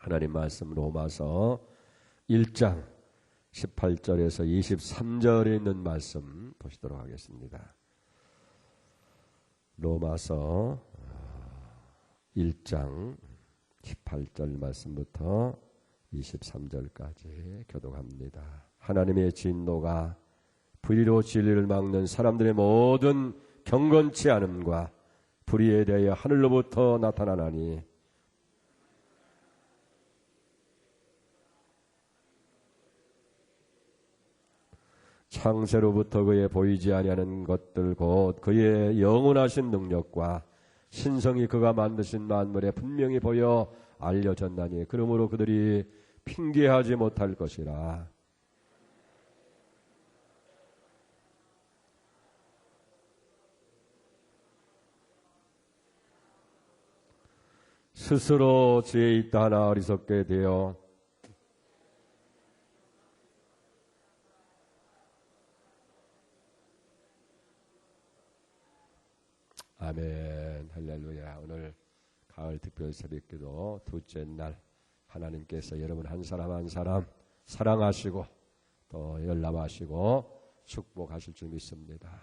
하나님 말씀 로마서 1장 18절에서 23절에 있는 말씀 보시도록 하겠습니다. 로마서 1장 18절 말씀부터 23절까지 교독합니다. 하나님의 진노가 불의로 진리를 막는 사람들의 모든 경건치 않음과 불의에 대하여 하늘로부터 나타나나니 창세로부터 그의 보이지 아니하는 것들 곧 그의 영원하신 능력과 신성이 그가 만드신 만물에 분명히 보여 알려졌나니 그러므로 그들이 핑계하지 못할 것이라. 스스로 지혜 있다 하나 어리석게 되어 아멘. 할렐루야. 오늘 가을 특별 새벽기도 둘째 날 하나님께서 여러분 한 사람 한 사람 사랑하시고 또 연락하시고 축복하실 줄 믿습니다.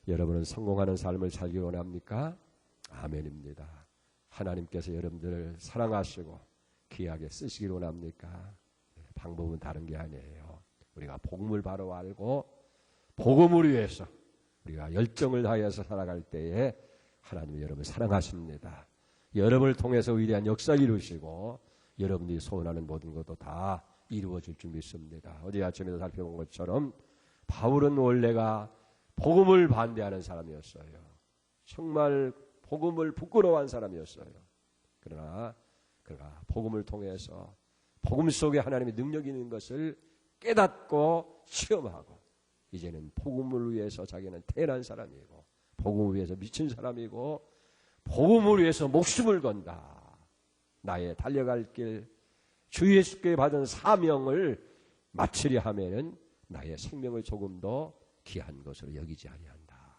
여러분은 성공하는 삶을 살기 원합니까? 아멘입니다. 하나님께서 여러분들을 사랑하시고 귀하게 쓰시길 원합니까? 방법은 다른 게 아니에요. 우리가 복음을 바로 알고 복음을 위해서 우리가 열정을 다해서 살아갈 때에 하나님이 여러분을 사랑하십니다. 여러분을 통해서 위대한 역사 이루시고 여러분들이 소원하는 모든 것도 다 이루어질 줄 믿습니다. 어제 아침에도 살펴본 것처럼 바울은 원래가 복음을 반대하는 사람이었어요. 정말 복음을 부끄러워한 사람이었어요. 그러나 그가 복음을 통해서 복음 속에 하나님의 능력이 있는 것을 깨닫고 체험하고 이제는 복음을 위해서 자기는 태어난 사람이고 복음을 위해서 미친 사람이고 복음을 위해서 목숨을 건다. 나의 달려갈 길 주 예수께 받은 사명을 마치려 하면은 나의 생명을 조금 더 귀한 것으로 여기지 아니한다.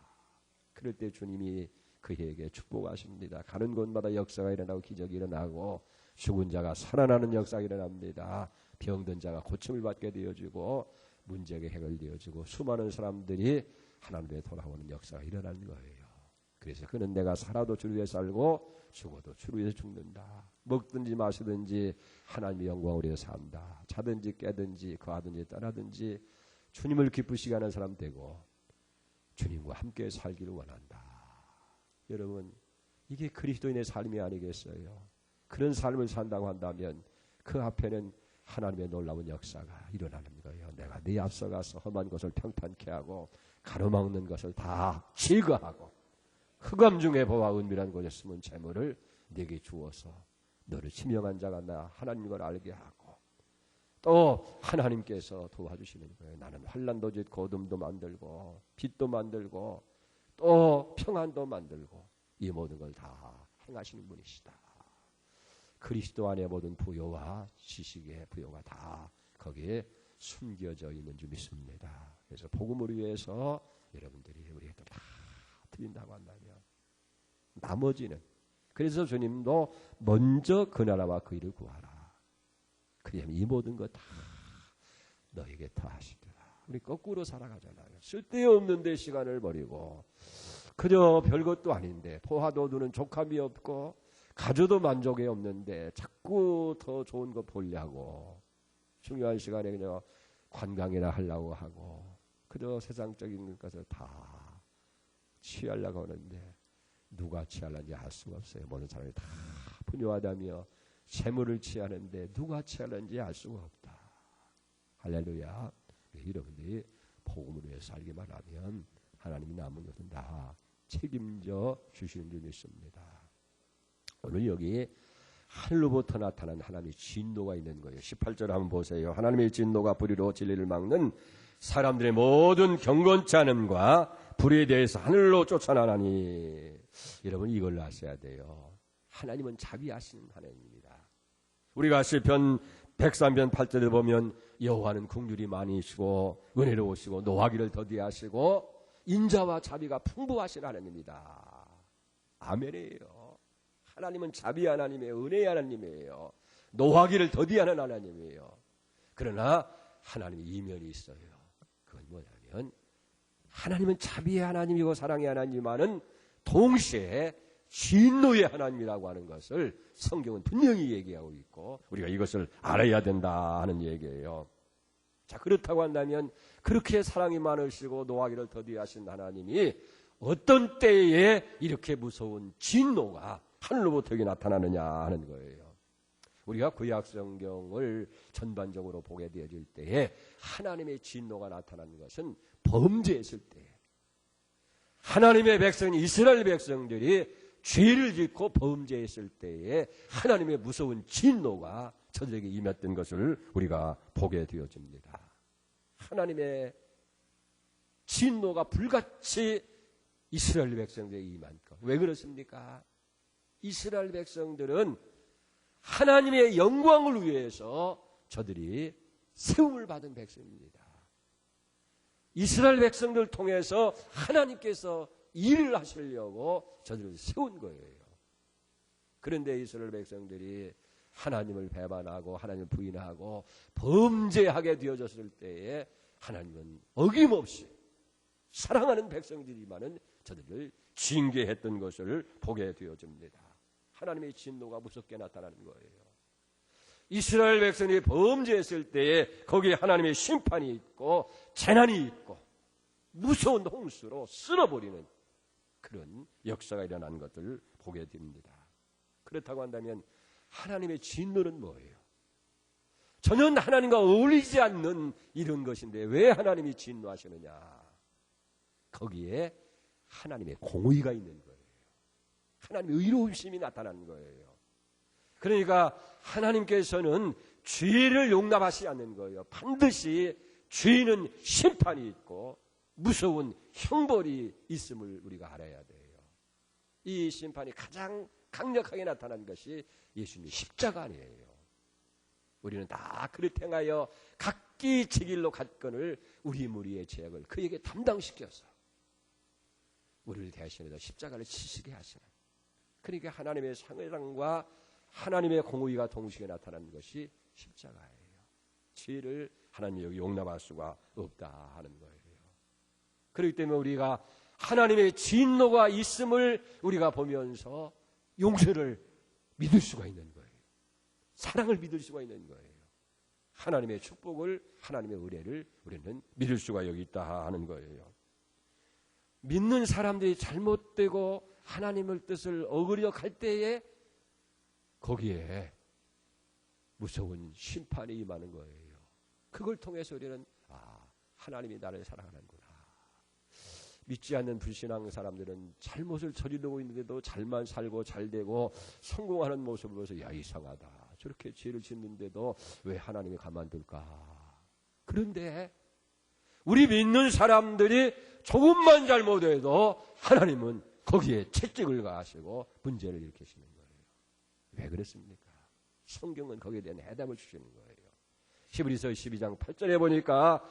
그럴 때 주님이 그에게 축복하십니다. 가는 곳마다 역사가 일어나고 기적이 일어나고 죽은 자가 살아나는 역사가 일어납니다. 병든 자가 고침을 받게 되어지고 문제가 해결되어지고 수많은 사람들이 하나님께 돌아오는 역사가 일어나는 거예요. 그래서 그는 내가 살아도 주를 위해 살고 죽어도 주를 위해 죽는다. 먹든지 마시든지 하나님의 영광을 위해 산다. 자든지 깨든지 거하든지 떠나든지 주님을 기쁘시게 하는 사람 되고 주님과 함께 살기를 원한다. 여러분 이게 그리스도인의 삶이 아니겠어요? 그런 삶을 산다고 한다면 그 앞에는 하나님의 놀라운 역사가 일어나는 거예요. 내가 네 앞서가서 험한 것을 평탄케 하고 가로막는 것을 다 제거하고 흑암 중에 보아 은밀한 곳에 숨은 재물을 네게 주어서 너를 지명한 자가 나 하나님을 알게 하고 또 하나님께서 도와주시는 거예요. 나는 환난도 짓고 어둠도 만들고 빛도 만들고 또 평안도 만들고 이 모든 걸 다 행하시는 분이시다. 그리스도 안에 모든 부요와 지식의 부요가 다 거기에 숨겨져 있는 줄 믿습니다. 그래서 복음을 위해서 여러분들이 우리에게 다 드린다고 한다면 나머지는 그래서 주님도 먼저 그 나라와 그 일을 구하라. 그러면 이 모든 것 다 너에게 더하시리라. 우리 거꾸로 살아가잖아요. 쓸데없는 데 시간을 버리고 그저 별것도 아닌데 포화도 두는 족함이 없고 가져도 만족이 없는데 자꾸 더 좋은 거 보려고 중요한 시간에 그냥 관광이나 하려고 하고 그저 세상적인 것을 다 취하려고 하는데 누가 취하려는지 알 수가 없어요. 모든 사람이 다 분요하다며 재물을 취하는데 누가 취하려는지 알 수가 없다. 할렐루야. 여러분들이 복음을 위해 살기만 하면 하나님이 남은 것은 다 책임져 주시는 줄 믿습니다. 오늘 여기 하늘로부터 나타난 하나님의 진노가 있는 거예요. 18절 한번 보세요. 하나님의 진노가 불의로 진리를 막는 사람들의 모든 경건치 않음과 불의에 대해서 하늘로 쫓아나나니 여러분 이걸 아셔야 돼요. 하나님은 자비하시는 하나님입니다. 우리가 시편 103편 8절에 보면 여호와는 긍휼이 많으시고 은혜로우시고 노하기를 더디하시고 인자와 자비가 풍부하신 하나님입니다. 아멘이에요. 하나님은 자비 하나님이에요. 은혜의 하나님이에요. 노하기를 더디하는 하나님이에요. 그러나 하나님의 이면이 있어요. 그건 뭐냐면 하나님은 자비의 하나님이고 사랑의 하나님이지만은 동시에 진노의 하나님이라고 하는 것을 성경은 분명히 얘기하고 있고 우리가 이것을 알아야 된다 하는 얘기예요. 자, 그렇다고 한다면 그렇게 사랑이 많으시고 노하기를 더디하신 하나님이 어떤 때에 이렇게 무서운 진노가 하늘로부터 나타나느냐 하는 거예요. 우리가 구약 성경을 전반적으로 보게 되어질 때에 하나님의 진노가 나타나는 것은 범죄했을 때, 하나님의 백성 이스라엘 백성들이 죄를 짓고 범죄했을 때에 하나님의 무서운 진노가 저들에게 임했던 것을 우리가 보게 되어집니다. 하나님의 진노가 불같이 이스라엘 백성들에게 임한 것. 왜 그렇습니까? 이스라엘 백성들은 하나님의 영광을 위해서 저들이 세움을 받은 백성입니다. 이스라엘 백성들을 통해서 하나님께서 일을 하시려고 저들을 세운 거예요. 그런데 이스라엘 백성들이 하나님을 배반하고 하나님을 부인하고 범죄하게 되어졌을 때에 하나님은 어김없이 사랑하는 백성들이만은 저들을 징계했던 것을 보게 되어집니다. 하나님의 진노가 무섭게 나타나는 거예요. 이스라엘 백성이 범죄했을 때에 거기에 하나님의 심판이 있고 재난이 있고 무서운 홍수로 쓸어버리는 그런 역사가 일어난 것을 보게 됩니다. 그렇다고 한다면 하나님의 진노는 뭐예요? 전혀 하나님과 어울리지 않는 이런 것인데 왜 하나님이 진노하시느냐? 거기에 하나님의 공의가 있는 거예요. 하나님의 의로우심이 나타나는 거예요. 그러니까 하나님께서는 죄를 용납하시지 않는 거예요. 반드시 죄는 심판이 있고 무서운 형벌이 있음을 우리가 알아야 돼요. 이 심판이 가장 강력하게 나타난 것이 예수님의 십자가 아니에요. 우리는 다 그릇 행하여 각기 제 길로 갔건을 우리 무리의 죄악을 그에게 담당시켜서 우리를 대신해서 십자가를 치시게 하시는, 그러니까 하나님의 사랑과 하나님의 공의가 동시에 나타나는 것이 십자가예요. 죄를 하나님이 여기 용납할 수가 없다 하는 거예요. 그렇기 때문에 우리가 하나님의 진노가 있음을 우리가 보면서 용서를 믿을 수가 있는 거예요. 사랑을 믿을 수가 있는 거예요. 하나님의 축복을, 하나님의 은혜를 우리는 믿을 수가 여기 있다 하는 거예요. 믿는 사람들이 잘못되고 하나님의 뜻을 어그려 갈 때에 거기에 무서운 심판이 임하는 거예요. 그걸 통해서 우리는 하나님이 나를 사랑하는구나. 믿지 않는 불신앙 사람들은 잘못을 저지르고 있는데도 잘만 살고 잘되고 성공하는 모습을 보면서 야, 이상하다. 저렇게 죄를 짓는데도 왜 하나님이 가만둘까? 그런데 우리 믿는 사람들이 조금만 잘못해도 하나님은 거기에 채찍을 가하시고 문제를 일으키시는 거예요. 왜 그렇습니까? 성경은 거기에 대한 해답을 주시는 거예요. 히브리서 12장 8절에 보니까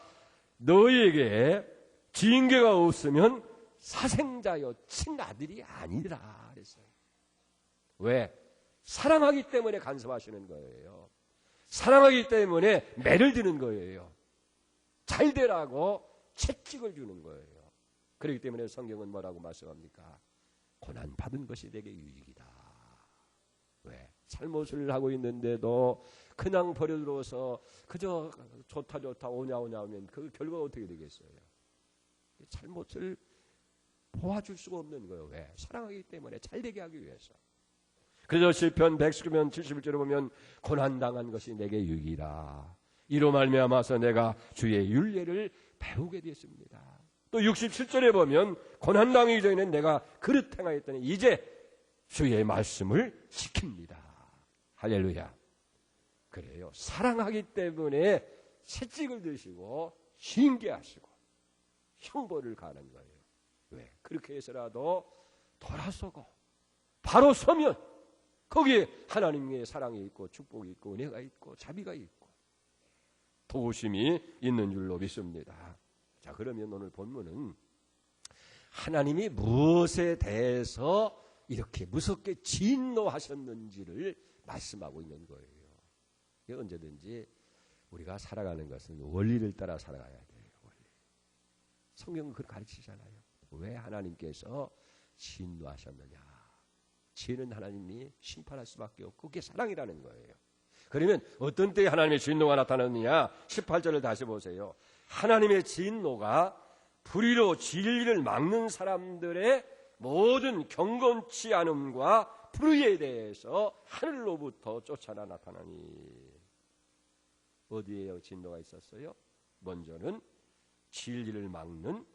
너희에게 징계가 없으면 사생자여 친아들이 아니라 그랬어요. 왜? 사랑하기 때문에 간섭하시는 거예요. 사랑하기 때문에 매를 드는 거예요. 잘 되라고 채찍을 주는 거예요. 그렇기 때문에 성경은 뭐라고 말씀합니까? 고난 받은 것이 내게 유익이다. 왜? 잘못을 하고 있는데도 그냥 버려두어서 그저 좋다 오냐 하면 그 결과가 어떻게 되겠어요? 잘못을 도와줄 수가 없는 거예요. 왜? 사랑하기 때문에 잘되게 하기 위해서. 그래서 시편 119편 71절에 보면 고난당한 것이 내게 유익이라. 이로 말미암아서 내가 주의 율례를 배우게 되었습니다. 또 67절에 보면 고난당하기 전에는 내가 그릇 행하였더니 이제 주의 말씀을 지킵니다. 할렐루야. 그래요. 사랑하기 때문에 채찍을 드시고 징계하시고 형벌을 가하는 거예요. 왜? 그렇게 해서라도 돌아서고 바로 서면 거기에 하나님의 사랑이 있고 축복이 있고 은혜가 있고 자비가 있고 도우심이 있는 줄로 믿습니다. 자, 그러면 오늘 본문은 하나님이 무엇에 대해서 이렇게 무섭게 진노하셨는지를 말씀하고 있는 거예요. 언제든지 우리가 살아가는 것은 원리를 따라 살아가야 돼요. 원리. 성경은 그걸 가르치잖아요. 왜 하나님께서 진노하셨느냐. 죄는 하나님이 심판할 수밖에 없고 그게 사랑이라는 거예요. 그러면 어떤 때에 하나님의 진노가 나타났느냐. 18절을 다시 보세요. 하나님의 진노가 불의로 진리를 막는 사람들의 모든 경건치 않음과 불의에 대해서 하늘로부터 쫓아나 나타나니. 어디에 진노가 있었어요? 먼저는 진리를 막는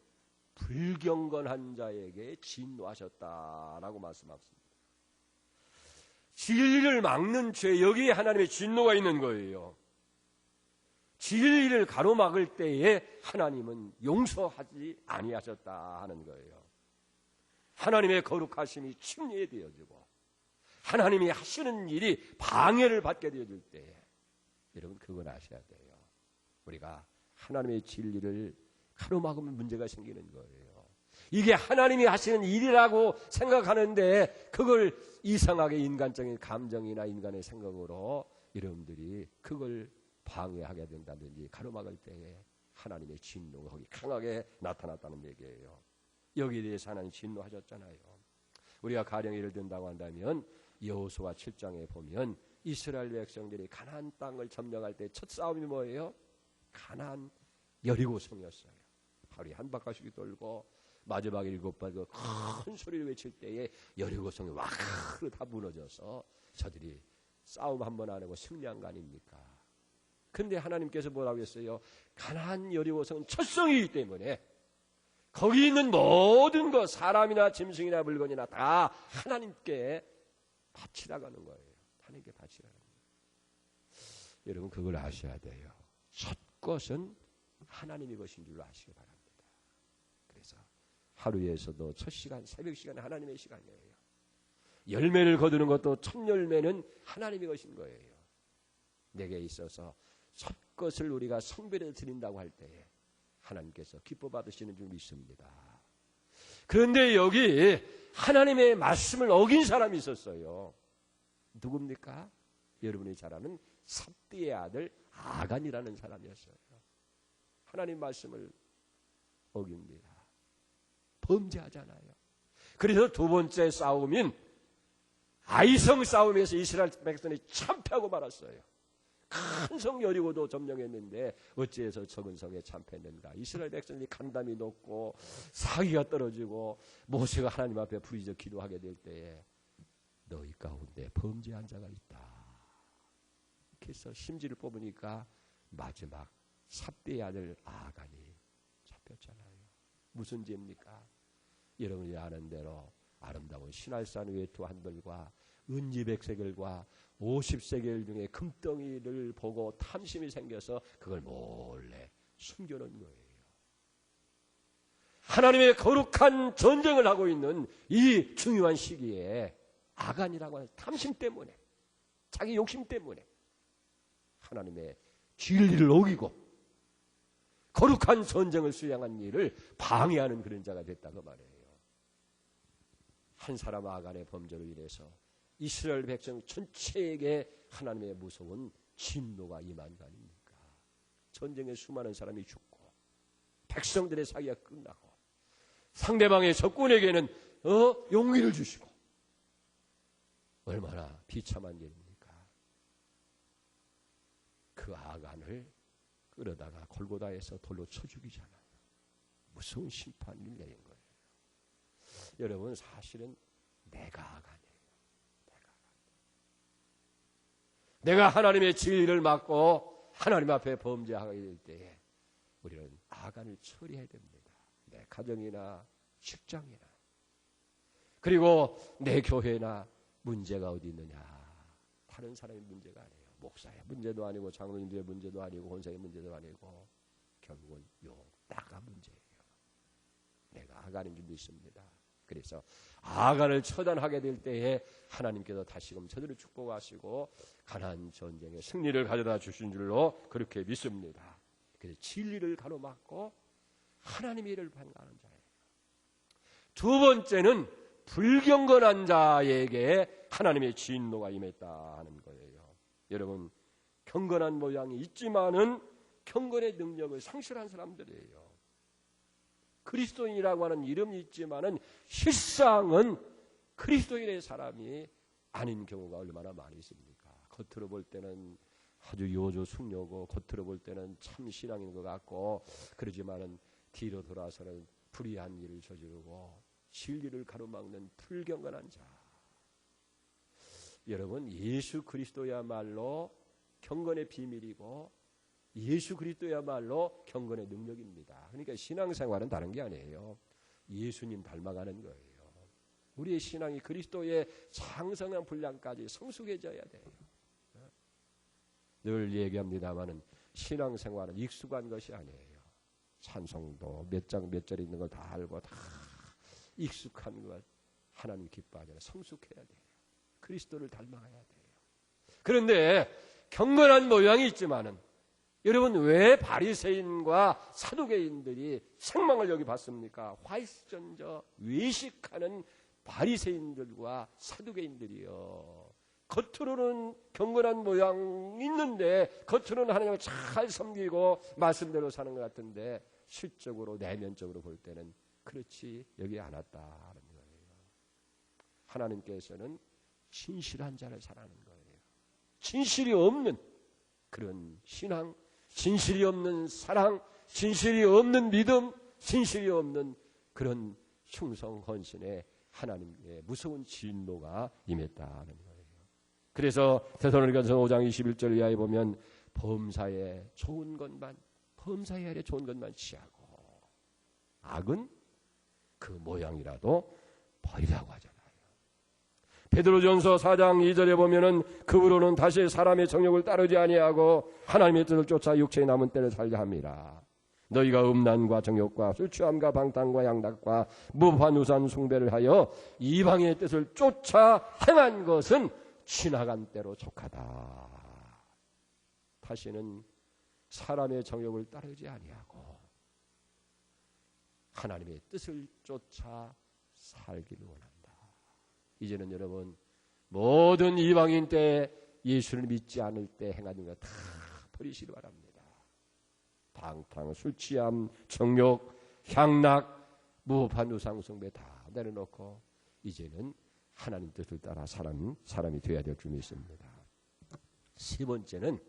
불경건한 자에게 진노하셨다라고 말씀하셨습니다. 진리를 막는 죄, 여기에 하나님의 진노가 있는 거예요. 진리를 가로막을 때에 하나님은 용서하지 아니하셨다 하는 거예요. 하나님의 거룩하심이 침례되어지고 하나님이 하시는 일이 방해를 받게 되어질 때에 여러분 그걸 아셔야 돼요. 우리가 하나님의 진리를 가로막으면 문제가 생기는 거예요. 이게 하나님이 하시는 일이라고 생각하는데 그걸 이상하게 인간적인 감정이나 인간의 생각으로 여러분들이 그걸 방해하게 된다든지 가로막을 때에 하나님의 진노가 거기 강하게 나타났다는 얘기예요. 여기에 대해서 하나님 진노하셨잖아요. 우리가 가령 예를 든다고 한다면 여호수아 7장에 보면 이스라엘 백성들이 가나안 땅을 점령할 때 첫 싸움이 뭐예요? 가나안 여리고성이었어요. 하루에 한 바퀴씩 돌고 마지막 7번 큰 소리를 외칠 때에 여리고성이 와르르 다 무너져서 저들이 싸움 한 번 안 하고 승리한 거 아닙니까? 근데 하나님께서 뭐라고 했어요? 가나안 여리고성은 첫성이기 때문에 거기 있는 모든 것, 사람이나 짐승이나 물건이나 다 하나님께 바치라고 하는 거예요. 하나님께 바치라는 거예요. 여러분 그걸 아셔야 돼요. 첫 것은 하나님의 것인 줄로 아시기 바랍니다. 그래서 하루에서도 첫 시간, 새벽 시간은 하나님의 시간이에요. 열매를 거두는 것도 첫 열매는 하나님의 것인 거예요. 내게 있어서 첫 것을 우리가 성별에 드린다고 할 때에 하나님께서 기뻐 받으시는 줄 믿습니다. 그런데 여기 하나님의 말씀을 어긴 사람이 있었어요. 누굽니까? 여러분이 잘 아는 삽디의 아들 아간이라는 사람이었어요. 하나님 말씀을 어깁니다. 범죄하잖아요. 그래서 두 번째 싸움인 아이성 싸움에서 이스라엘 백성이 참패하고 말았어요. 큰 성 여리고도 점령했는데 어찌해서 적은 성에 참패했는가. 이스라엘 백성이 간담이 높고 사기가 떨어지고 모세가 하나님 앞에 부르짖어 기도하게 될 때에 너희 가운데 범죄한 자가 있다. 그래서 심지를 뽑으니까 마지막 삽디의 아들 아간이 잡혔잖아요. 무슨 죄입니까? 여러분이 아는 대로 아름다운 시날산 외투 한벌과 은지 100세겔과 50세겔 중에 금덩이를 보고 탐심이 생겨서 그걸 몰래 숨겨놓은 거예요. 하나님의 거룩한 전쟁을 하고 있는 이 중요한 시기에 아간이라고 하는 탐심 때문에, 자기 욕심 때문에 하나님의 진리를 어기고 거룩한 전쟁을 수행한 일을 방해하는 그런 자가 됐다고 말해요. 한 사람 아간의 범죄로 인해서 이스라엘 백성 전체에게 하나님의 무서운 진노가 임한 거 아닙니까? 전쟁에 수많은 사람이 죽고 백성들의 사기가 끝나고 상대방의 적군에게는 용기를 주시고 얼마나 비참한 일입니까? 그 아간을 끌어다가 골고다에서 돌로 쳐 죽이잖아요. 무서운 심판을 내린 거예요. 여러분 사실은 내가 아간이에요. 내가 하나님의 진리를 막고 하나님 앞에 범죄하게 될 때에 우리는 아간을 처리해야 됩니다. 내 가정이나 직장이나 그리고 내 교회나 문제가 어디 있느냐. 다른 사람의 문제가 아니에요. 목사의 문제도 아니고 장로님들의 문제도 아니고 권사의 문제도 아니고 결국은 나가 문제예요. 내가 아간인 줄 믿습니다. 그래서 아간을 처단하게 될 때에 하나님께서 다시금 저들을 축복하시고 가나안 전쟁의 승리를 가져다 주신 줄로 그렇게 믿습니다. 그래서 진리를 가로막고 하나님의 일을 반가하는 자예요. 두 번째는 불경건한 자에게 하나님의 진노가 임했다 하는 거예요. 여러분 경건한 모양이 있지만은 경건의 능력을 상실한 사람들이에요. 그리스도인이라고 하는 이름이 있지만은 실상은 그리스도인의 사람이 아닌 경우가 얼마나 많이 있습니까? 겉으로 볼 때는 아주 요조 숙녀고 겉으로 볼 때는 참 신앙인 것 같고 그러지만은 뒤로 돌아서는 불의한 일을 저지르고 진리를 가로막는 불경건한 자. 여러분, 예수 그리스도야말로 경건의 비밀이고 예수 그리스도야말로 경건의 능력입니다. 그러니까 신앙생활은 다른 게 아니에요. 예수님 닮아가는 거예요. 우리의 신앙이 그리스도의 장성한 분량까지 성숙해져야 돼요. 늘 얘기합니다마는 신앙생활은 익숙한 것이 아니에요. 찬송도 몇 장 몇 절에 있는 걸 다 알고 다 익숙한 것 하나님 기뻐하잖아요. 성숙해야 돼요. 그리스도를 닮아가야 돼요. 그런데 경건한 모양이 있지만은 여러분 왜 바리새인과 사두개인들이 책망을 여기 받습니까? 화이스전저 외식하는 바리새인들과 사두개인들이요. 겉으로는 경건한 모양이 있는데 겉으로는 하나님을 잘 섬기고 말씀대로 사는 것 같은데 실적으로 내면적으로 볼 때는 그렇지 여기 않았다는 거예요. 하나님께서는 진실한 자를 사랑하는 거예요. 진실이 없는 그런 신앙, 진실이 없는 사랑, 진실이 없는 믿음, 진실이 없는 그런 충성 헌신에 하나님의 무서운 진노가 임했다는 거예요. 그래서 데살로니가서 5장 21절 이하에 보면 범사에 좋은 것만 취하고 악은 그 모양이라도 버리라고 하잖아요. 베드로전서 4장 2절에 보면은 그후로는 다시 사람의 정욕을 따르지 아니하고 하나님의 뜻을 쫓아 육체의 남은 때를 살려 함이라. 너희가 음란과 정욕과 술 취함과 방탕과 양락과 무법한 우상 숭배를 하여 이방의 뜻을 쫓아 행한 것은 지나간 때로 족하다. 다시는 사람의 정욕을 따르지 아니하고 하나님의 뜻을 쫓아 살기를 원한다. 이제는 여러분 모든 이방인 때 예수를 믿지 않을 때 행하는 것 다 버리시기 바랍니다. 방탕, 술 취함, 정욕, 향락, 무법한 우상 숭배 다 내려놓고 이제는 하나님 뜻을 따라 사람이 되어야 될 줄 믿습니다. 세 번째는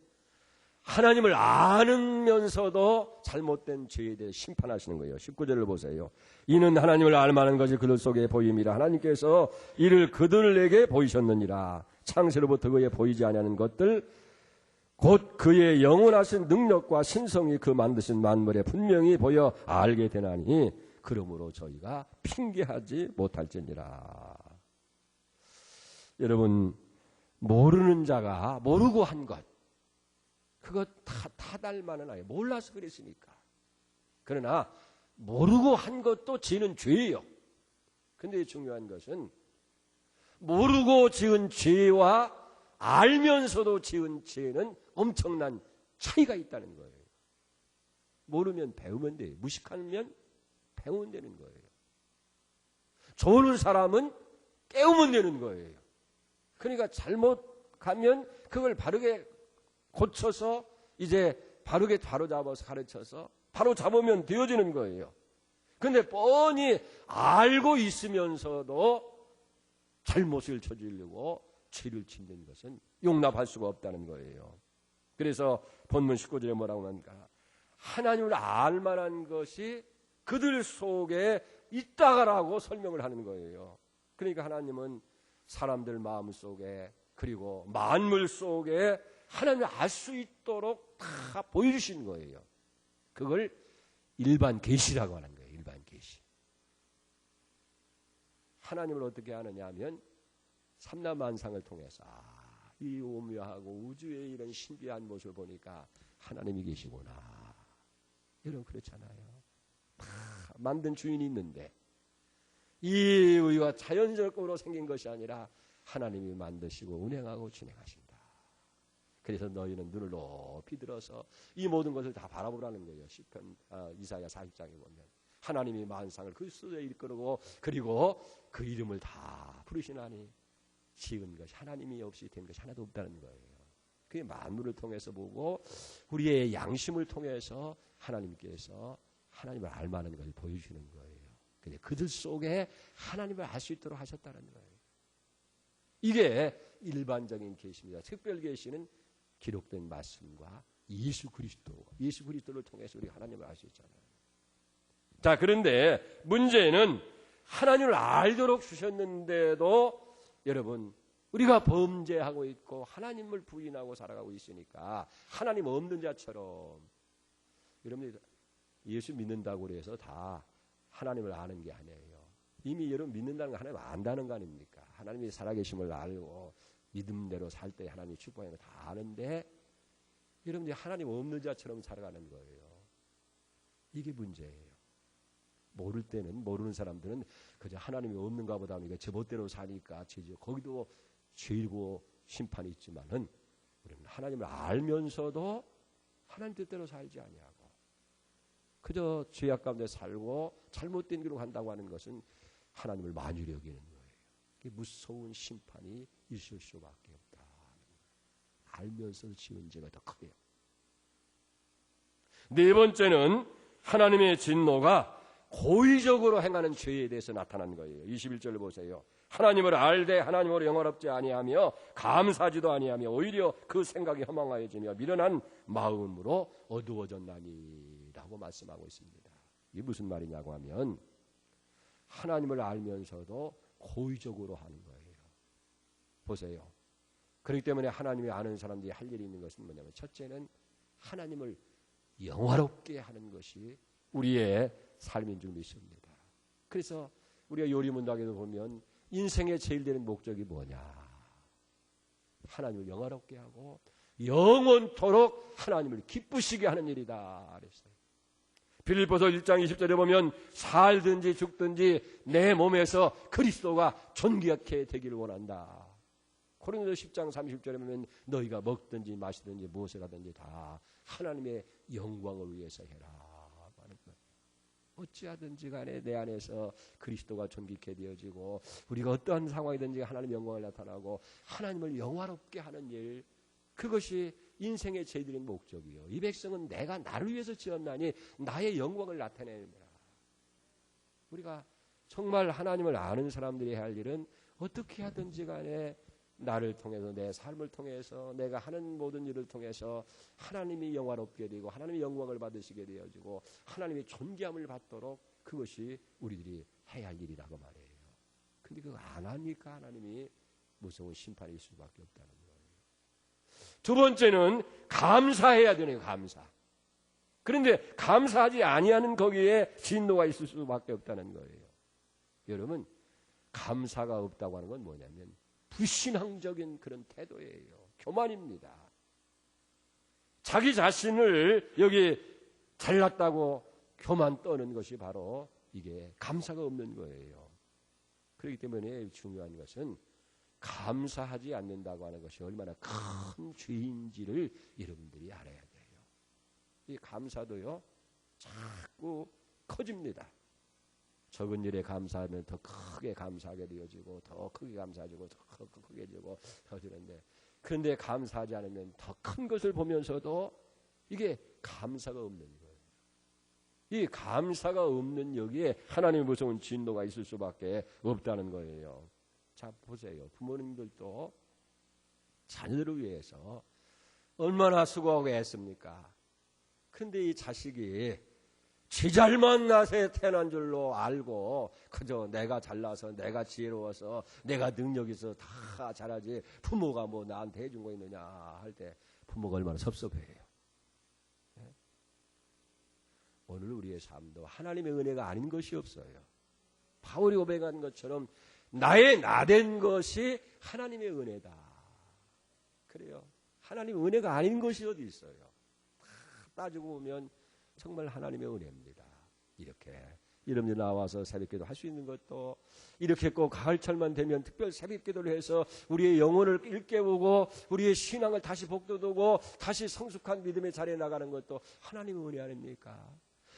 하나님을 아면서도 잘못된 죄에 대해 심판하시는 거예요. 19절을 보세요. 이는 하나님을 알만한 것이 그들 속에 보임이라. 하나님께서 이를 그들에게 보이셨느니라. 창세로부터 그에 보이지 아니하는 것들 곧 그의 영원하신 능력과 신성이 그 만드신 만물에 분명히 보여 알게 되나니 그러므로 저희가 핑계하지 못할지니라. 여러분, 모르는 자가 모르고 한 것, 그거 다 닮아는 아니에요. 몰라서 그랬으니까. 그러나 모르고 한 것도 지는 죄예요. 근데 중요한 것은 모르고 지은 죄와 알면서도 지은 죄는 엄청난 차이가 있다는 거예요. 모르면 배우면 돼요. 무식하면 배우면 되는 거예요. 좋은 사람은 깨우면 되는 거예요. 그러니까 잘못 가면 그걸 바르게 고쳐서 이제 바르게 바로잡아서 가르쳐서 바로 잡으면 되어지는 거예요. 그런데 뻔히 알고 있으면서도 잘못을 저지르고 죄를 짓는 것은 용납할 수가 없다는 거예요. 그래서 본문 19절에 뭐라고 하는가? 하나님을 알 만한 것이 그들 속에 있다라고 설명을 하는 거예요. 그러니까 하나님은 사람들 마음 속에 그리고 만물 속에 하나님을 알 수 있도록 다 보여주신 거예요. 그걸 일반 계시라고 하는 거예요. 일반 계시. 하나님을 어떻게 아느냐 하면 삼라만상을 통해서 이 오묘하고 우주의 이런 신비한 모습을 보니까 하나님이 계시구나. 여러분 그렇잖아요. 다 만든 주인이 있는데 이 우리가 자연적으로 생긴 것이 아니라 하나님이 만드시고 운행하고 진행하신다. 그래서 너희는 눈을 높이 들어서 이 모든 것을 다 바라보라는 거예요. 시편 이사야 40장에 보면 하나님이 만상을 그 수에 이끌고 그리고 그 이름을 다 부르시나니 지은 것이 하나님이 없이 된 것이 하나도 없다는 거예요. 그게 만물을 통해서 보고 우리의 양심을 통해서 하나님께서 하나님을 알만한 것을 보여주는 거예요. 근데 그들 속에 하나님을 알 수 있도록 하셨다는 거예요. 이게 일반적인 계시입니다. 특별 계시는 기록된 말씀과 예수 그리스도를 통해서 우리가 하나님을 알 수 있잖아요. 자, 그런데 문제는 하나님을 알도록 주셨는데도 여러분 우리가 범죄하고 있고 하나님을 부인하고 살아가고 있으니까 하나님 없는 자처럼, 여러분 예수 믿는다고 해서 다 하나님을 아는 게 아니에요. 이미 여러분 믿는다는 거 하나님 안다는 거 아닙니까? 하나님이 살아계심을 알고 믿음대로 살 때 하나님이 축복하는 거 다 아는데 여러분들이 하나님 없는 자처럼 살아가는 거예요. 이게 문제예요. 모르는 사람들은 그저 하나님이 없는가 보다 하니까 제멋대로 사니까 죄죠. 거기도 죄이고 심판이 있지만은 우리는 하나님을 알면서도 하나님 뜻대로 살지 아니하고 그저 죄악 가운데 살고 잘못된 길로 간다고 하는 것은 하나님을 만유리 여기는 거예요. 그게 무서운 심판이 있을 수밖에 없다. 알면서 지은 죄가 더 크게요. 네 번째는 하나님의 진노가 고의적으로 행하는 죄에 대해서 나타난 거예요. 21절 보세요. 하나님을 알되 하나님으로 영화롭지 아니하며 감사하지도 아니하며 오히려 그 생각이 허망하여지며 미련한 마음으로 어두워졌나니 라고 말씀하고 있습니다. 이게 무슨 말이냐고 하면 하나님을 알면서도 고의적으로 하는 거예요. 보세요. 그렇기 때문에 하나님이 아는 사람들이 할 일이 있는 것은 뭐냐면 첫째는 하나님을 영화롭게 하는 것이 우리의 삶인 줄 믿습니다. 그래서 우리가 요리문답에도 보면 인생의 제일 되는 목적이 뭐냐? 하나님을 영화롭게 하고 영원토록 하나님을 기쁘시게 하는 일이다 그랬어요. 빌립보서 1장 20절에 보면 살든지 죽든지 내 몸에서 그리스도가 존귀하게 되기를 원한다. 고린도서 10장 30절에 보면 너희가 먹든지 마시든지 무엇을 하든지 다 하나님의 영광을 위해서 해라 하는 거예요. 어찌하든지 간에 내 안에서 그리스도가 존귀케 되어지고 우리가 어떠한 상황이든지 하나님의 영광을 나타나고 하나님을 영화롭게 하는 일, 그것이 인생의 제일인 목적이요. 이 백성은 내가 나를 위해서 지었나니 나의 영광을 나타내느라. 우리가 정말 하나님을 아는 사람들이 할 일은 어떻게 하든지 간에 나를 통해서 내 삶을 통해서 내가 하는 모든 일을 통해서 하나님이 영화롭게 되고 하나님의 영광을 받으시게 되어지고 하나님의 존귀함을 받도록 그것이 우리들이 해야 할 일이라고 말해요. 근데 그거 안 하니까 하나님이 무서운 심판이 있을 수밖에 없다는 거예요. 두 번째는 감사해야 되네요. 감사. 그런데 감사하지 아니하는 거기에 진노가 있을 수밖에 없다는 거예요. 여러분, 감사가 없다고 하는 건 뭐냐면 불신앙적인 그런 태도예요. 교만입니다. 자기 자신을 여기 잘났다고 교만 떠는 것이 바로 이게 감사가 없는 거예요. 그렇기 때문에 중요한 것은 감사하지 않는다고 하는 것이 얼마나 큰 죄인지를 여러분들이 알아야 돼요. 이 감사도요, 자꾸 커집니다. 적은 일에 감사하면 더 크게 감사하게 되어지고 더 크게 감사해지고 더 크게 되고 더 되는데, 그런데 감사하지 않으면 더 큰 것을 보면서도 이게 감사가 없는 거예요. 이 감사가 없는 여기에 하나님의 무서운 진노가 있을 수밖에 없다는 거예요. 자, 보세요. 부모님들도 자녀들을 위해서 얼마나 수고하고 애씁니까? 그런데 이 자식이 지 잘못 나서 태어난 줄로 알고 그저 내가 잘나서 내가 지혜로워서 내가 능력이 있어서 다 잘하지 부모가 뭐 나한테 해준 거 있느냐 할 때 부모가 얼마나 섭섭해요. 네? 오늘 우리의 삶도 하나님의 은혜가 아닌 것이 없어요. 바울이 고백한 것처럼 나의 나된 것이 하나님의 은혜다. 그래요. 하나님의 은혜가 아닌 것이 어디 있어요. 다 따지고 보면 정말 하나님의 은혜입니다. 이렇게 여러분들 나와서 새벽기도 할 수 있는 것도, 이렇게 꼭 가을철만 되면 특별 새벽기도를 해서 우리의 영혼을 일깨우고 우리의 신앙을 다시 복돋우고 다시 성숙한 믿음의 자리에 나가는 것도 하나님의 은혜 아닙니까?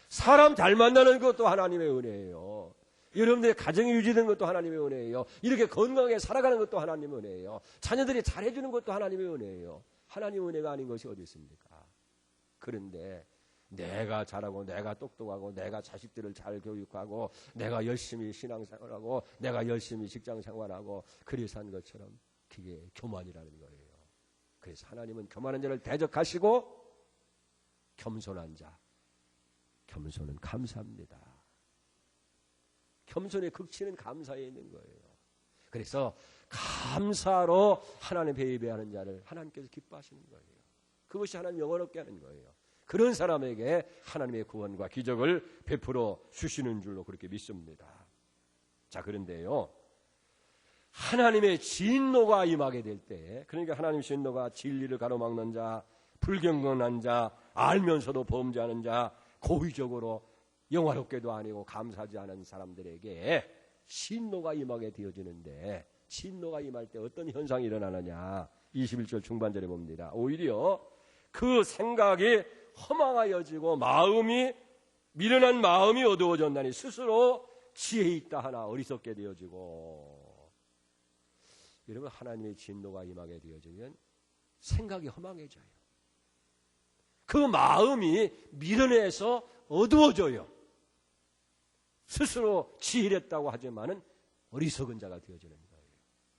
사람 잘 만나는 것도 하나님의 은혜예요. 여러분들의 가정이 유지되는 것도 하나님의 은혜예요. 이렇게 건강하게 살아가는 것도 하나님의 은혜예요. 자녀들이 잘해주는 것도 하나님의 은혜예요. 하나님 은혜가 아닌 것이 어디 있습니까? 그런데 내가 잘하고 내가 똑똑하고 내가 자식들을 잘 교육하고 내가 열심히 신앙생활하고 내가 열심히 직장생활하고 그래서 한 것처럼 그게 교만이라는 거예요. 그래서 하나님은 교만한 자를 대적하시고 겸손한 자, 겸손은 감사합니다. 겸손의 극치는 감사에 있는 거예요. 그래서 감사로 하나님 예배하는 자를 하나님께서 기뻐하시는 거예요. 그것이 하나님 영원롭게 하는 거예요. 그런 사람에게 하나님의 구원과 기적을 베풀어 주시는 줄로 그렇게 믿습니다. 자, 그런데요, 하나님의 진노가 임하게 될 때, 그러니까 하나님의 진노가 진리를 가로막는 자, 불경건한 자, 알면서도 범죄하는 자, 고의적으로 영화롭게도 아니고 감사하지 않은 사람들에게 진노가 임하게 되어지는데, 진노가 임할 때 어떤 현상이 일어나느냐, 21절 중반절에 봅니다. 오히려 그 생각이 허망하여지고 마음이 미련한 마음이 어두워졌나니 스스로 지혜 있다 하나 어리석게 되어지고. 여러분, 하나님의 진노가 임하게 되어지면 생각이 허망해져요. 그 마음이 미련해서 어두워져요. 스스로 지혜했다고 하지만은 어리석은 자가 되어지는 거예요.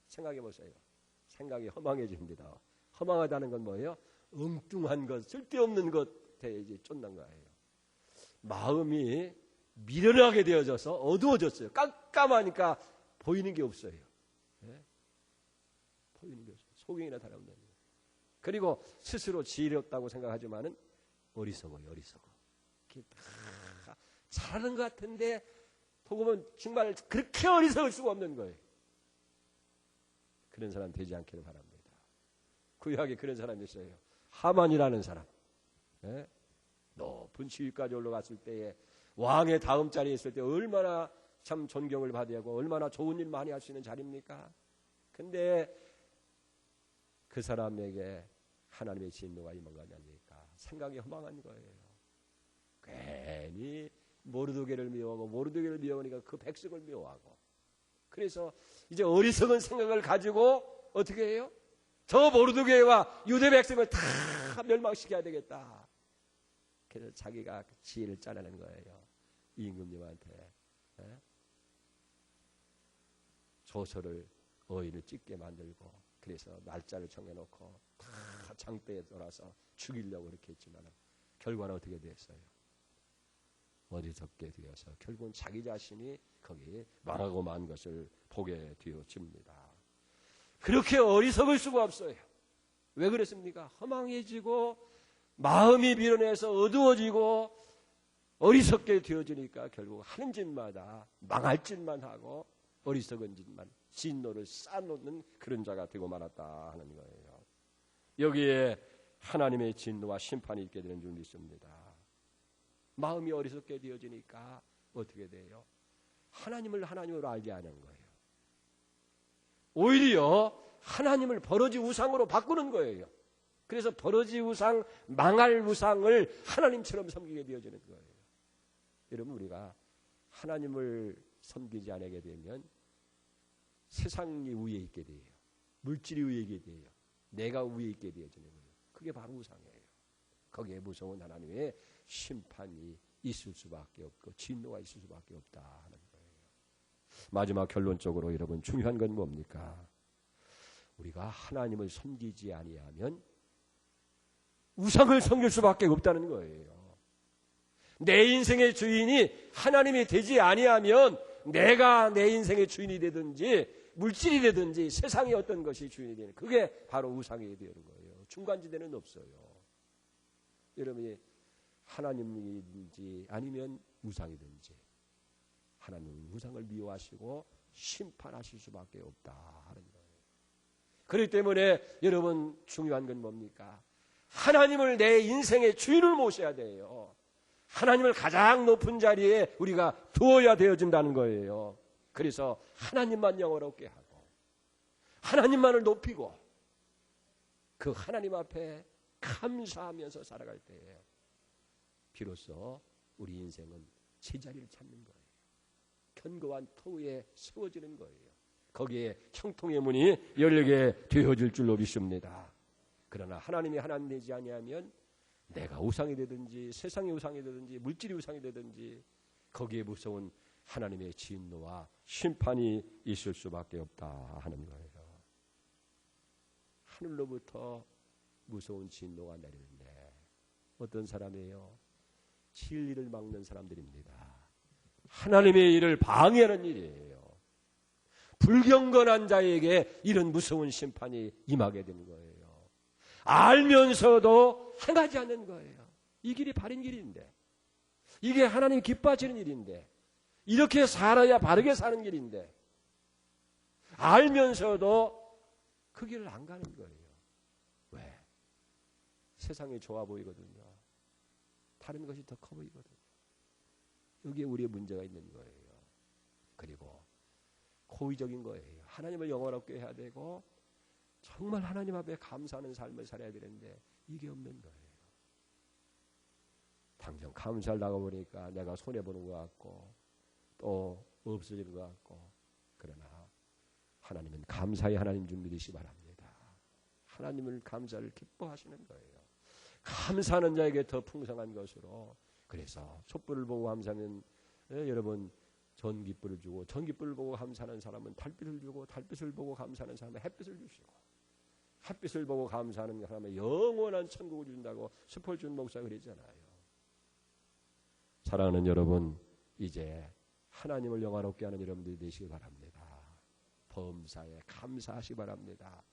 생각해 보세요. 생각이 허망해집니다. 허망하다는 건 뭐예요? 엉뚱한 것, 쓸데없는 것에 이제 쫓는 거예요. 마음이 미련하게 되어져서 어두워졌어요. 깜깜하니까 보이는 게 없어요. 네? 보이는 게 없어요. 소경이나 다름없는. 그리고 스스로 지혜롭다고 생각하지만은 어리석어요. 어리석어. 다 잘하는 것 같은데 보면 정말 그렇게 어리석을 수가 없는 거예요. 그런 사람 되지 않기를 바랍니다. 구약에 그런 사람이 있어요. 하만이라는 사람. 네? 높은 지위까지 올라갔을 때에 왕의 다음 자리에 있을 때 얼마나 참 존경을 받아야 하고 얼마나 좋은 일 많이 할 수 있는 자리입니까? 근데 그 사람에게 하나님의 진노가 임한 거 아닙니까? 생각이 허망한 거예요. 괜히 모르드게를 미워하고 모르드게를 미워하니까 그 백성을 미워하고, 그래서 이제 어리석은 생각을 가지고 어떻게 해요? 저 모르드게와 유대 백성을 다 멸망시켜야 되겠다. 그래서 자기가 지혜를 짜내는 거예요. 임금님한테 조서를 어인을 찍게 만들고, 그래서 날짜를 정해놓고 다 장대에 돌아서 죽이려고 그렇게 했지만 결과는 어떻게 됐어요? 어리석게 되어서 결국은 자기 자신이 거기에 망하고 만 것을 보게 되어집니다. 그렇게 어리석을 수가 없어요. 왜 그랬습니까? 허망해지고 마음이 미련해서 어두워지고 어리석게 되어지니까 결국 하는 짓마다 망할 짓만 하고 어리석은 짓만, 진노를 쌓아놓는 그런 자가 되고 말았다 하는 거예요. 여기에 하나님의 진노와 심판이 있게 되는 줄 믿습니다. 마음이 어리석게 되어지니까 어떻게 돼요? 하나님을 하나님으로 알게 하는 거예요. 오히려 하나님을 버러지 우상으로 바꾸는 거예요. 그래서 버러지 우상, 망할 우상을 하나님처럼 섬기게 되어지는 거예요. 여러분, 우리가 하나님을 섬기지 않게 되면 세상이 위에 있게 돼요. 물질이 위에 있게 돼요. 내가 위에 있게 되어지는 거예요. 그게 바로 우상이에요. 거기에 무서운 하나님의 심판이 있을 수밖에 없고 진노가 있을 수밖에 없다 하는 거예요. 마지막 결론적으로 여러분, 중요한 건 뭡니까? 우리가 하나님을 섬기지 아니하면 우상을 섬길 수밖에 없다는 거예요. 내 인생의 주인이 하나님이 되지 아니하면 내가 내 인생의 주인이 되든지 물질이 되든지 세상의 어떤 것이 주인이 되는, 그게 바로 우상이 되는 거예요. 중간지대는 없어요. 여러분이 하나님이든지 아니면 우상이든지 하나님은 우상을 미워하시고 심판하실 수밖에 없다 하는 거예요. 그렇기 때문에 여러분, 중요한 건 뭡니까? 하나님을 내 인생의 주인을 모셔야 돼요. 하나님을 가장 높은 자리에 우리가 두어야 되어진다는 거예요. 그래서 하나님만 영원롭게 하고 하나님만을 높이고 그 하나님 앞에 감사하면서 살아갈 때예요. 비로소 우리 인생은 제자리를 찾는 거예요. 견고한 터 위에 세워지는 거예요. 거기에 형통의 문이 열리게 되어질 줄로 믿습니다. 그러나 하나님이 하나님 되지 아니하면 내가 우상이 되든지 세상이 우상이 되든지 물질이 우상이 되든지 거기에 무서운 하나님의 진노와 심판이 있을 수밖에 없다 하는 거예요. 하늘로부터 무서운 진노가 내리는데 어떤 사람이에요? 진리를 막는 사람들입니다. 하나님의 일을 방해하는 일이에요. 불경건한 자에게 이런 무서운 심판이 임하게 되는 거예요. 알면서도 행하지 않는 거예요. 이 길이 바른 길인데, 이게 하나님 기뻐하시는 일인데, 이렇게 살아야 바르게 사는 길인데 알면서도 그 길을 안 가는 거예요. 왜? 세상이 좋아 보이거든요. 다른 것이 더 커 보이거든요. 여기에 우리의 문제가 있는 거예요. 그리고 고의적인 거예요. 하나님을 영원롭게 해야 되고 정말 하나님 앞에 감사하는 삶을 살아야 되는데 이게 없는 거예요. 당장 감사를 나가보니까 내가 손해보는 것 같고 또 없어지는 것 같고, 그러나 하나님은 감사의 하나님 줄 믿으시 바랍니다. 하나님을 감사를 기뻐하시는 거예요. 감사하는 자에게 더 풍성한 것으로. 그래서 촛불을 보고 감사하면 여러분 전깃불을 주고, 전깃불을 보고 감사하는 사람은 달빛을 주고, 달빛을 보고 감사하는 사람은 햇빛을 주시고, 햇빛을 보고 감사하는 사람은 영원한 천국을 준다고 스폴준 목사가 그랬잖아요. 사랑하는 여러분, 이제 하나님을 영화롭게 하는 여러분들이 되시기 바랍니다. 범사에 감사하시기 바랍니다.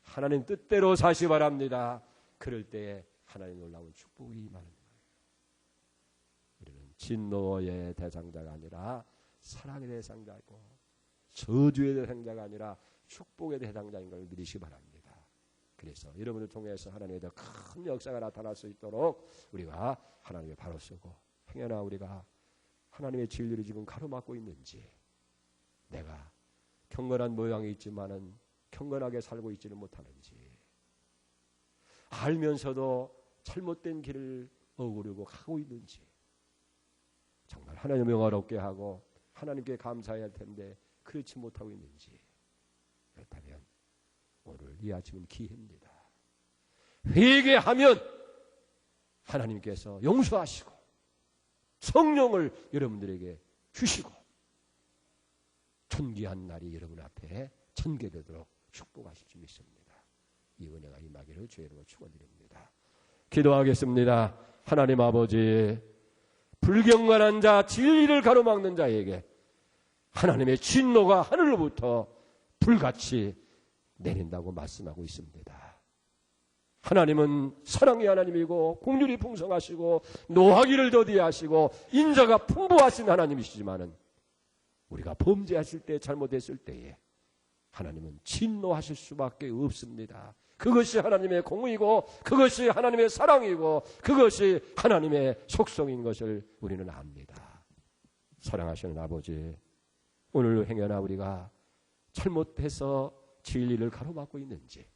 하나님 뜻대로 사시기 바랍니다. 그럴 때에 하나님 놀라운 축복이 임하는 거예요. 우리는 진노의 대상자가 아니라 사랑의 대상자이고 저주의 대상자가 아니라 축복의 대상자인 걸 믿으시기 바랍니다. 그래서 여러분을 통해서 하나님의 더 큰 역사가 나타날 수 있도록 우리가 하나님의 바로 쓰고, 행여나 우리가 하나님의 진리를 지금 가로막고 있는지, 내가 경건한 모양이 있지만은 경건하게 살고 있지는 못하는지, 알면서도 잘못된 길을 어우르고 가고 있는지, 정말 하나님을 영화롭게 하고 하나님께 감사해야 할 텐데 그렇지 못하고 있는지, 그렇다면 오늘 이 아침은 기회입니다. 회개하면 하나님께서 용서하시고 성령을 여러분들에게 주시고 존귀한 날이 여러분 앞에 전개되도록 축복하실 줄 믿습니다. 이 은혜가 임하기를 주의 이름으로 축원드립니다. 기도하겠습니다. 하나님 아버지, 불경건한 자, 진리를 가로막는 자에게 하나님의 진노가 하늘로부터 불같이 내린다고 말씀하고 있습니다. 하나님은 사랑의 하나님이고 긍휼이 풍성하시고 노하기를 더디하시고 인자가 풍부하신 하나님이시지만은 우리가 범죄하실 때, 잘못했을 때에 하나님은 진노하실 수밖에 없습니다. 그것이 하나님의 공의고 그것이 하나님의 사랑이고 그것이 하나님의 속성인 것을 우리는 압니다. 사랑하시는 아버지, 오늘 행여나 우리가 잘못해서 진리를 가로막고 있는지,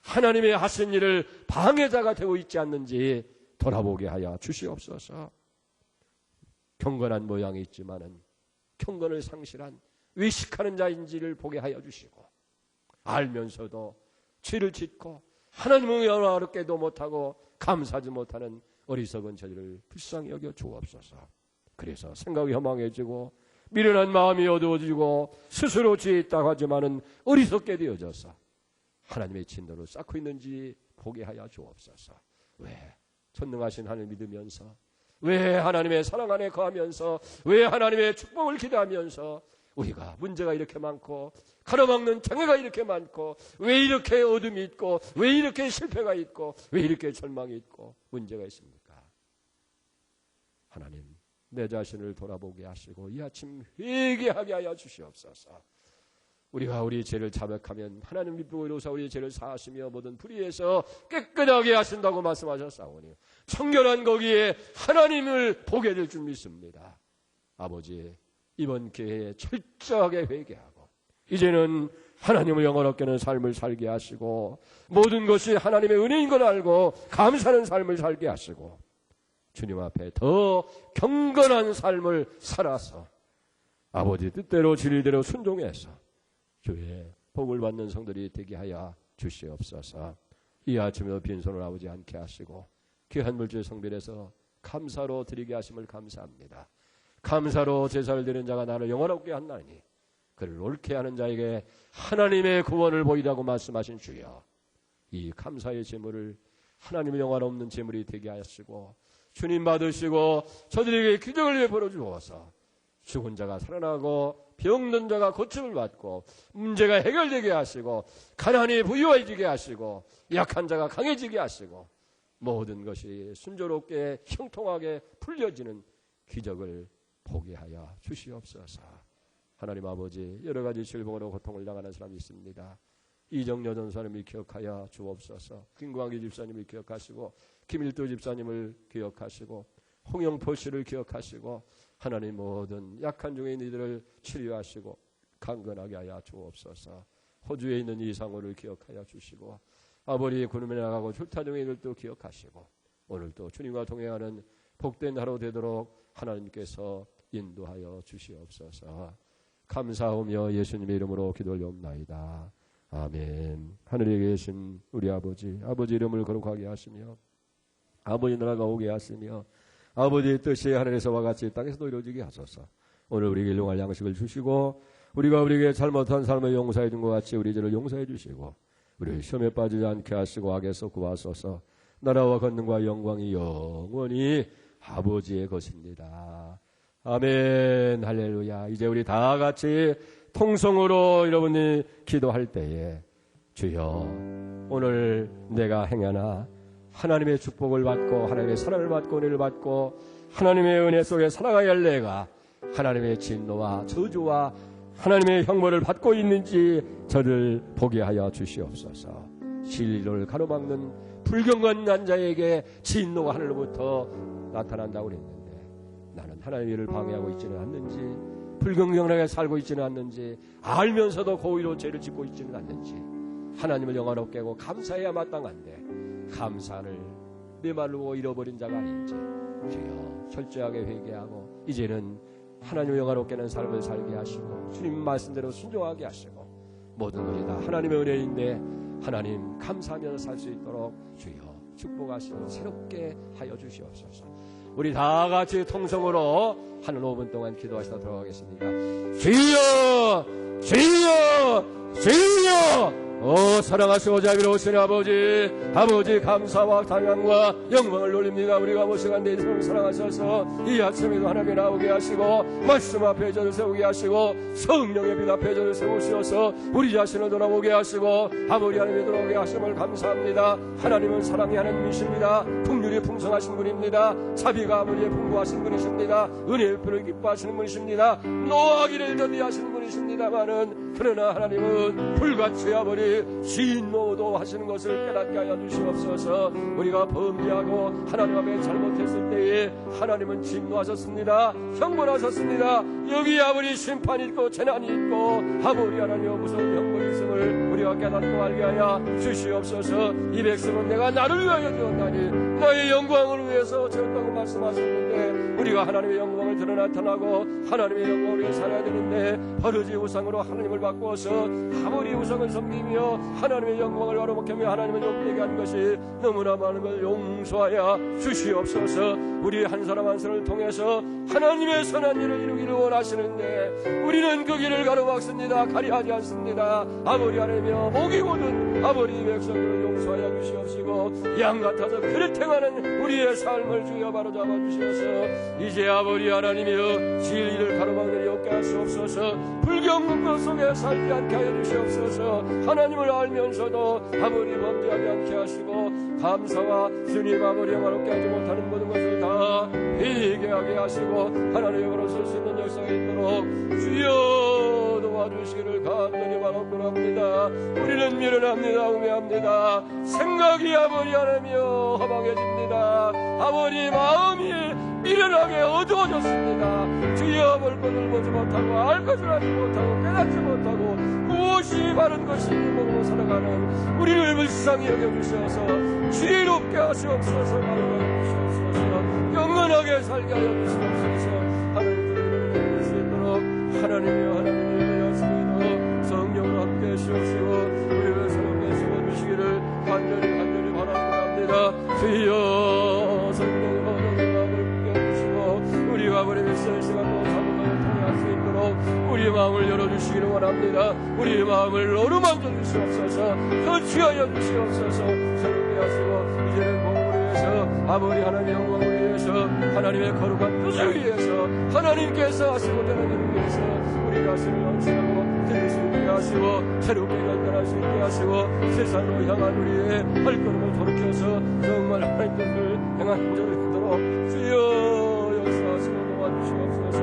하나님의 하신 일을 방해자가 되고 있지 않는지 돌아보게 하여 주시옵소서. 경건한 모양이 있지만은 경건을 상실한 외식하는 자인지를 보게 하여 주시고, 알면서도 죄를 짓고 하나님을 영화롭게도 못하고 감사하지 못하는 어리석은 저희를 불쌍히 여겨 주옵소서. 그래서 생각이 허망해지고 미련한 마음이 어두워지고 스스로 죄에 있다고 하지만은 어리석게 되어져서 하나님의 진노를 쌓고 있는지 보게 하여 주옵소서. 왜 전능하신 하나님을 믿으면서, 왜 하나님의 사랑 안에 거하면서, 왜 하나님의 축복을 기대하면서 우리가 문제가 이렇게 많고 가로막는 장애가 이렇게 많고, 왜 이렇게 어둠이 있고, 왜 이렇게 실패가 있고, 왜 이렇게 절망이 있고 문제가 있습니까? 하나님, 내 자신을 돌아보게 하시고 이 아침 회개하게 하여 주시옵소서. 우리가 우리 죄를 자백하면 하나님 믿고 이로써 우리 죄를 사하시며 모든 불의에서 깨끗하게 하신다고 말씀하셨사오니 청결한 거기에 하나님을 보게 될 줄 믿습니다. 아버지, 이번 기회에 철저하게 회개하고 이제는 하나님을 영원롭게 하는 삶을 살게 하시고 모든 것이 하나님의 은혜인 걸 알고 감사하는 삶을 살게 하시고 주님 앞에 더 경건한 삶을 살아서 아버지 뜻대로 진리대로 순종해서 주의 복을 받는 성들이 되게 하여 주시옵소서. 이 아침에도 빈손을 나오지 않게 하시고 귀한 물질 성별에서 감사로 드리게 하심을 감사합니다. 감사로 제사를 드리는 자가 나를 영원롭게 한다니 그를 옳게 하는 자에게 하나님의 구원을 보이라고 말씀하신 주여, 이 감사의 제물을 하나님의 영원없는 제물이 되게 하시고 주님 받으시고 저들에게 기적을 베풀어 주어서 죽은 자가 살아나고 병든 자가 고침을 받고 문제가 해결되게 하시고 가난이 부유해지게 하시고 약한 자가 강해지게 하시고 모든 것이 순조롭게 형통하게 풀려지는 기적을 보게 하여 주시옵소서. 하나님 아버지, 여러 가지 질병으로 고통을 당하는 사람이 있습니다. 이정여 전사님을 기억하여 주옵소서. 김광기 집사님을 기억하시고 김일도 집사님을 기억하시고 홍영포 씨를 기억하시고 하나님 모든 약한 중에 있는 이들을 치료하시고 강건하게 하여 주옵소서. 호주에 있는 이상호를 기억하여 주시고 아버지 군음에 나가고 출타 중에 이들도 기억하시고 오늘도 주님과 동행하는 복된 하루 되도록 하나님께서 인도하여 주시옵소서. 감사하며 예수님의 이름으로 기도 올려옵나이다. 아멘. 하늘에 계신 우리 아버지, 아버지 이름을 거룩하게 하시며 아버지 나라가 오게 하시며 아버지의 뜻이 하늘에서와 같이 땅에서도 이루어지게 하소서. 오늘 우리에게 일용할 양식을 주시고 우리가 우리에게 잘못한 삶을 용서해 준 것 같이 우리 죄를 용서해 주시고 우리를 시험에 빠지지 않게 하시고 악에서 구하소서. 나라와 권능과 영광이 영원히 아버지의 것입니다. 아멘. 할렐루야. 이제 우리 다 같이 통성으로 여러분이 기도할 때에 주여, 오늘 내가 행하나 하나님의 축복을 받고 하나님의 사랑을 받고 은혜를 받고 하나님의 은혜 속에 살아가야 할 내가 하나님의 진노와 저주와 하나님의 형벌을 받고 있는지 저를 보게 하여 주시옵소서. 진리를 가로막는 불경건한 자에게 진노가 하늘로부터 나타난다고 그랬는데 나는 하나님의 일을 방해하고 있지는 않는지, 불경건하게 살고 있지는 않는지, 알면서도 고의로 죄를 짓고 있지는 않는지, 하나님을 영원롭게 하고 감사해야 마땅한데 감사를 메말르고 잃어버린 자가 아닌지 주여 철저하게 회개하고 이제는 하나님을 영원롭게 하는 삶을 살게 하시고 주님 말씀대로 순종하게 하시고 모든 것이 다 하나님의 은혜인데 하나님 감사하면서 살 수 있도록 주여 축복하시고 새롭게 하여 주시옵소서. 우리 다 같이 통성으로 한 5분 동안 기도하시다 들어가겠습니다. 주여, 주여, 주여. 사랑하시고 자비로우신 아버지, 아버지 감사와 찬양과 영광을 돌립니다. 우리가 모시간 내 인생을 사랑하셔서 이 아침에도 하나님께 나오게 하시고 말씀 앞에 저를 세우게 하시고 성령의 빛 앞에 저를 세우시어서 우리 자신을 돌아보게 하시고 아버지 하나님께 돌아오게 하심을 감사합니다. 하나님은 사랑의 하나님이십니다. 풍률이 풍성하신 분입니다. 자비가 아버지의 풍부하신 분이십니다. 은혜의 표를 기뻐하시는 분이십니다. 노하기를 더디하시는 분이십니다마는 그러나 하나님은 불같이 아버지 진노도 하시는 것을 깨닫게 하여 주시옵소서. 우리가 범죄하고 하나님 앞에 잘못했을 때에 하나님은 진노하셨습니다. 형벌하셨습니다. 여기 아버지 심판이 있고 재난이 있고 아버지 하나님 무서운 형벌이 있음을 우리가 깨닫고 알게 하여 주시옵소서. 이 백성은 내가 나를 위하여 되었나니 나의 영광을 위해서 되었다고 말씀하셨는데 우리가 하나님의 영광을 드러 나타나고 하나님의 영광을 위해 살아야 되는데 버르지 우상으로 하나님을 바꾸어서 아무리 우상을 섬기며 하나님의 영광을 바로먹으며 하나님을 욕되게 한 것이 너무나 많은 걸 용서하여 주시옵소서. 우리 한 사람 한 사람을 통해서 하나님의 선한 일을 이루기를 원하시는데 우리는 그 길을 가로막습니다. 가리하지 않습니다. 아버지 하나님이여 목이 고든 아버지 백성들을 용서하여 주시옵시고 양 같아서 그릇 행하는 우리의 삶을 주여 바로잡아 주시옵소서. 이제 아버지 하나님이여 진리를 가로막는 일 없게 하시옵소서. 불경건거 속에 살지 않게 하여 주시옵소서. 하나님을 알면서도 아버지 범죄하지 않게 하시고 감사와 주님 아버지 영화롭게 하지 못하는 모든 것을 다 회개하게 하시고 하나님의 영으로 설 수 있는 역사가 있도록 주여 도와주시기를 간절히 바라옵곤 합니다. 우리는 미련합니다. 우매합니다. 생각이 아버지 하나님이여 허망해집니다. 아버지 마음이 미련하게 어두워졌습니다. 주여 볼 것을 보지 못하고 알 것을 알지 못하고 깨닫지 못하고 무엇이 바른 것인지 모르고 살아가는 우리를 불쌍히 여겨주셔서 지혜롭게 하시옵소서. 바르게 주시옵소서. 영원하게 살게 하여 주시옵소서. 하나님을 믿을 수 있도록 하나님이여 하나님을 위하시도록 성령으로 함께 하시옵시고 우리를 새롭게 세워주시기를 간절히 주시기를 원합니다. 우리의 마음을 어루만져 주시옵소서. 터치하여 주시옵소서. 새롭게 하시고 이제는 복음을 위해서 아버지 하나님의 영광을 위해서 하나님의 거룩한 뜻을 위해서 하나님께서 하시고자 하는 일을 위해서 우리 자신을 헌신하고 드릴 수 있게 하시고 새롭게 결단할 수 있게 하시고 세상으로 향한 우리의 발걸음을 돌이켜서 정말 하나님 뜻을 행한 자로 있도록 주여 역사하시고 도와주시옵소서.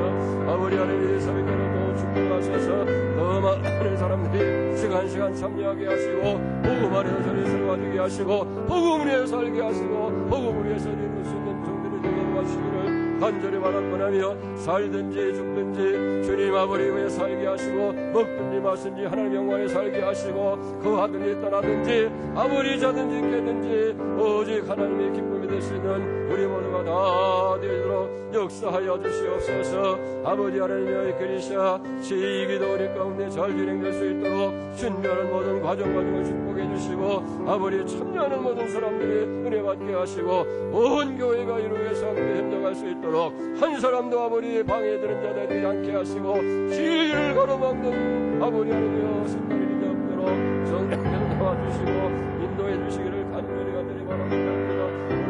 아버지 하나님의 사명대로 축복하셔서 더 많은 사람들이 시간 참여하게 하시고 복음 안에서 전해서 와주게 하시고 복음을 위해서 살게 하시고 복음을 위해서 이룰 수 있는 종들이 되게 도와주시기를 간절히 바라고나며 살든지 죽든지 주님 아버지 위해 살게 하시고 먹든지 마든지 하나님 영광에 살게 하시고 거하든지 떠나든지 아무리 자든지 깨든지 오직 하나님의 기쁨이 되시는 우리 모두가 다 되도록 역사하여 주시옵소서. 아버지 하나님의 그리스야 시기도 우리 가운데 잘 진행될 수 있도록 순결한 모든 과정을 축복해 주시고 아버지 참여하는 모든 사람들이 은혜 받게 하시고 온 교회가 이루어서 함께 협력할 수 있도록 한 사람도 아버지 방해되는 자들이 되지 않게 하시고 길을 가로막는 아버지 하나님의 성령이 없도록 성령께서 도와주시고 인도해 주시기를 간절히 바랍니다.